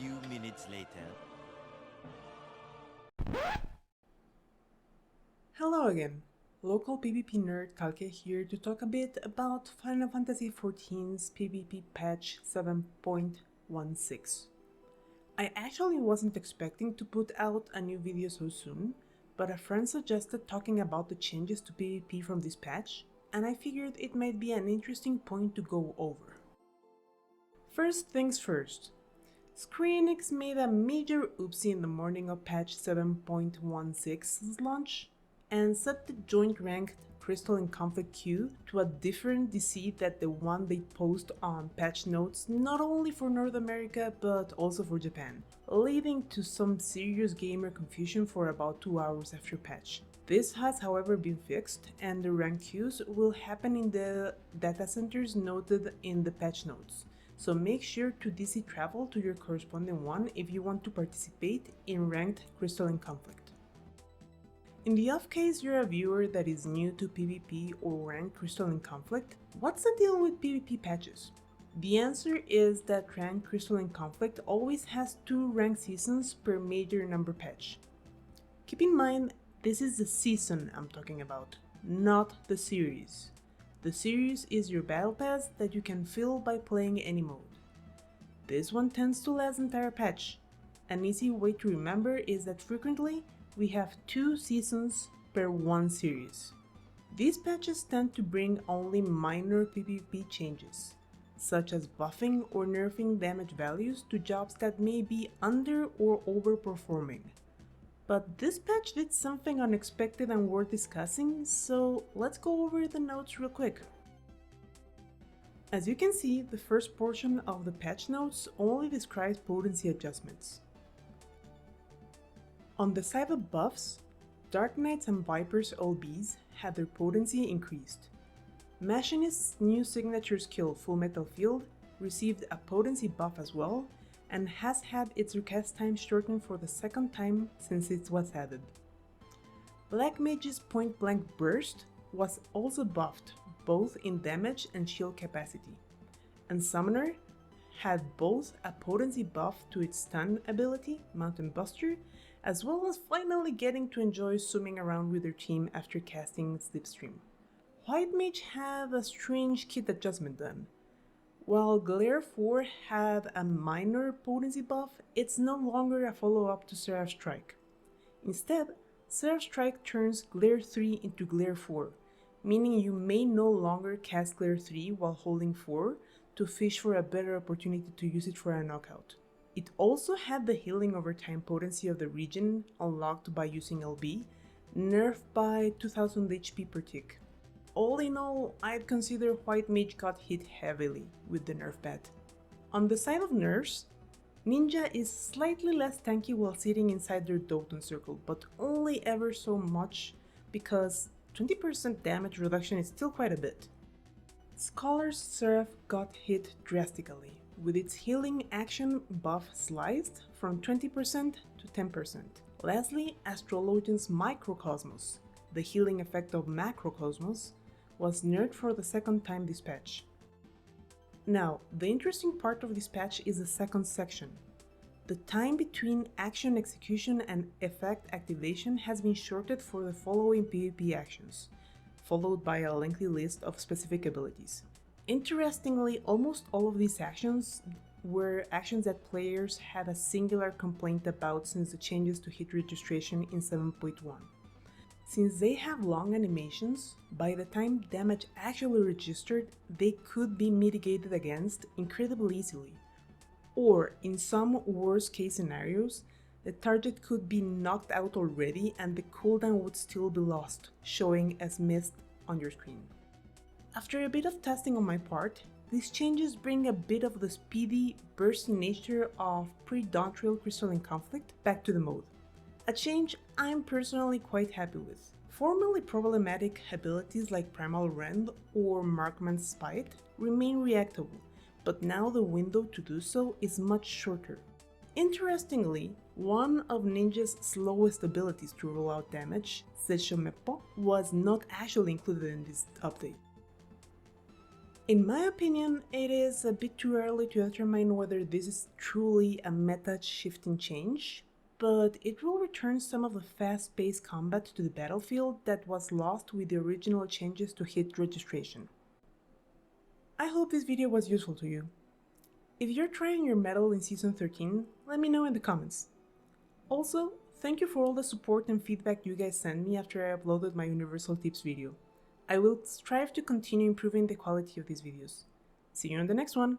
few minutes later. Hello again, local PvP nerd Kalke here to talk a bit about Final Fantasy XIV's PvP patch 7.16. I actually wasn't expecting to put out a new video so soon, but a friend suggested talking about the changes to PvP from this patch, and I figured it might be an interesting point to go over. First things first, Squeenix made a major oopsie in the morning of patch 7.16's launch, and set the joint ranked Crystal and Conflict queue to a different DC than the one they post on patch notes not only for North America but also for Japan, leading to some serious gamer confusion for about 2 hours after patch. This has however been fixed, and the rank queues will happen in the datacenters noted in the patch notes, so make sure to DC travel to your corresponding one if you want to participate in ranked Crystal and Conflict. In the off case you're a viewer that is new to PvP or ranked Crystal and Conflict, what's the deal with PvP patches? The answer is that ranked Crystal and Conflict always has 2 ranked seasons per major number patch. Keep in mind, this is the season I'm talking about, not the series. The series is your battle pass that you can fill by playing any mode. This one tends to last the entire patch. An easy way to remember is that frequently we have 2 seasons per 1 series. These patches tend to bring only minor PvP changes, such as buffing or nerfing damage values to jobs that may be under or overperforming. But this patch did something unexpected and worth discussing, so let's go over the notes real quick. As you can see, the first portion of the patch notes only describes potency adjustments. On the side of buffs, Dark Knights and Vipers LBs had their potency increased. Machinist's new signature skill Full Metal Field received a potency buff as well, and has had its recast time shortened for the second time since it was added. Black Mage's Point Blank Burst was also buffed, both in damage and shield capacity, and Summoner had both a potency buff to its stun ability, Mountain Buster, as well as finally getting to enjoy swimming around with their team after casting Slipstream. White Mage had a strange kit adjustment then. While Glare 4 had a minor potency buff, it's no longer a follow-up to Seraph Strike. Instead, Seraph Strike turns Glare 3 into Glare 4, meaning you may no longer cast Glare 3 while holding 4 to fish for a better opportunity to use it for a knockout. It also had the healing over time potency of the region unlocked by using LB, nerfed by 2000 HP per tick. All in all, I'd consider White Mage got hit heavily with the nerf bat. On the side of nerfs, Ninja is slightly less tanky while sitting inside their Doton circle, but only ever so much because 20% damage reduction is still quite a bit. Scholar's Seraph got hit drastically, with its healing action buff sliced from 20% to 10%. Lastly, Astrologian's Microcosmos, the healing effect of Macrocosmos, was nerfed for the second time this patch. Now, the interesting part of this patch is the second section. The time between action execution and effect activation has been shortened for the following PvP actions, followed by a lengthy list of specific abilities. Interestingly, almost all of these actions were actions that players had a singular complaint about since the changes to hit registration in 7.1. Since they have long animations, by the time damage actually registered, they could be mitigated against incredibly easily. Or, in some worst case scenarios, the target could be knocked out already and the cooldown would still be lost, showing as missed on your screen. After a bit of testing on my part, these changes bring a bit of the speedy, bursty nature of pre-Dawntrail Crystal and Conflict back to the mode. A change I'm personally quite happy with. Formerly problematic abilities like Primal Rend or Markman's Spite remain reactable, but now the window to do so is much shorter. Interestingly, one of Ninja's slowest abilities to roll out damage, Seshomepo, was not actually included in this update. In my opinion, it is a bit too early to determine whether this is truly a meta-shifting change, but it will return some of the fast-paced combat to the battlefield that was lost with the original changes to hit registration. I hope this video was useful to you. If you're trying your metal in Season 13, let me know in the comments. Also, thank you for all the support and feedback you guys sent me after I uploaded my Universal Tips video. I will strive to continue improving the quality of these videos. See you in the next one!